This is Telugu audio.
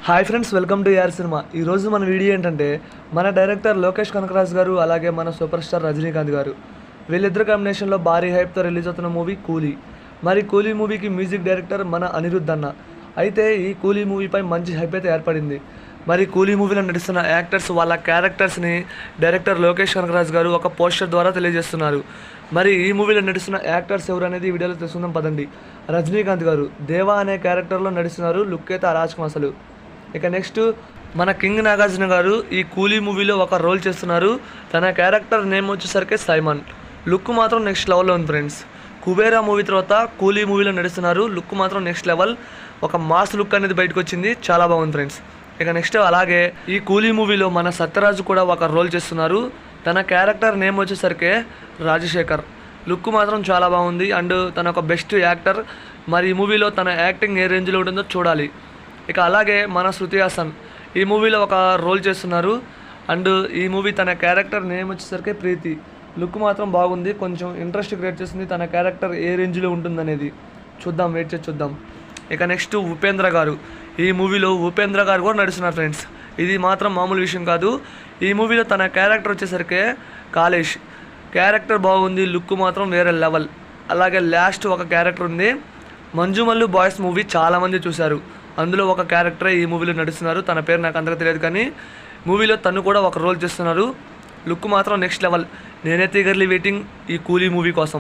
హాయ్ ఫ్రెండ్స్, వెల్కమ్ టు యార్ సినిమా. ఈరోజు మన వీడియో ఏంటంటే మన డైరెక్టర్ లోకేష్ కనకరాజ్ గారు అలాగే మన సూపర్ స్టార్ రజనీకాంత్ గారు వీళ్ళిద్దరు కాంబినేషన్లో భారీ హైప్తో రిలీజ్ అవుతున్న మూవీ కూలీ. మరి కూలీ మూవీకి మ్యూజిక్ డైరెక్టర్ మన అనిరుద్ధ్ అన్న. అయితే ఈ కూలీ మూవీపై మంచి హైప్ అయితే ఏర్పడింది. మరి కూలీ మూవీలో నటిస్తున్న యాక్టర్స్ వాళ్ళ క్యారెక్టర్స్ని డైరెక్టర్ లోకేష్ కనకరాజ్ గారు ఒక పోస్టర్ ద్వారా తెలియజేస్తున్నారు. మరి ఈ మూవీలో నటిస్తున్న యాక్టర్స్ ఎవరు అనేది ఈ వీడియోలో తెలుసుకుందాం పదండి. రజనీకాంత్ గారు దేవా అనే క్యారెక్టర్లో నటిస్తున్నారు. లుక్ అయితే అరాచకం అసలు. ఇక నెక్స్ట్ మన కింగ్ నాగార్జున గారు ఈ కూలీ మూవీలో ఒక రోల్ చేస్తున్నారు. తన క్యారెక్టర్ నేమ్ వచ్చేసరికి సైమన్. లుక్ మాత్రం నెక్స్ట్ లెవెల్లో ఉంది ఫ్రెండ్స్. కుబేరా మూవీ తర్వాత కూలీ మూవీలో నడుస్తున్నారు. లుక్ మాత్రం నెక్స్ట్ లెవెల్, ఒక మాస్ లుక్ అనేది బయటకు వచ్చింది, చాలా బాగుంది ఫ్రెండ్స్. ఇక నెక్స్ట్ అలాగే ఈ కూలీ మూవీలో మన సత్యరాజు కూడా ఒక రోల్ చేస్తున్నారు. తన క్యారెక్టర్ నేమ్ వచ్చేసరికి రాజశేఖర్. లుక్ మాత్రం చాలా బాగుంది అండ్ తన ఒక బెస్ట్ యాక్టర్. మరి ఈ మూవీలో తన యాక్టింగ్ ఏ రేంజ్లో ఉంటుందో చూడాలి. ఇక అలాగే మన శృతి హాసన్ ఈ మూవీలో ఒక రోల్ చేస్తున్నారు అండ్ ఈ మూవీ తన క్యారెక్టర్ నేమ్ వచ్చేసరికి ప్రీతి. లుక్ మాత్రం బాగుంది, కొంచెం ఇంట్రెస్ట్ క్రియేట్ చేస్తుంది. తన క్యారెక్టర్ ఏ రేంజ్లో ఉంటుందనేది చూద్దాం, వెయిట్ చేసి చూద్దాం. ఇక నెక్స్ట్ ఉపేంద్ర గారు ఈ మూవీలో ఉపేంద్ర గారు కూడా నడుస్తున్నారు ఫ్రెండ్స్. ఇది మాత్రం మామూలు విషయం కాదు. ఈ మూవీలో తన క్యారెక్టర్ వచ్చేసరికి కాలేష్. క్యారెక్టర్ బాగుంది, లుక్ మాత్రం వేరే లెవెల్. అలాగే లాస్ట్ ఒక క్యారెక్టర్ ఉంది. మంజుమల్లు బాయ్స్ మూవీ చాలామంది చూశారు, అందులో ఒక క్యారెక్టరే ఈ మూవీలో నడుస్తున్నారు. తన పేరు నాకు అంతగా తెలియదు, కానీ మూవీలో తను కూడా ఒక రోల్ చేస్తున్నారు. లుక్ మాత్రం నెక్స్ట్ లెవెల్. నేనైతే ఈగర్లీ వెయిటింగ్ ఈ కూలీ మూవీ కోసం.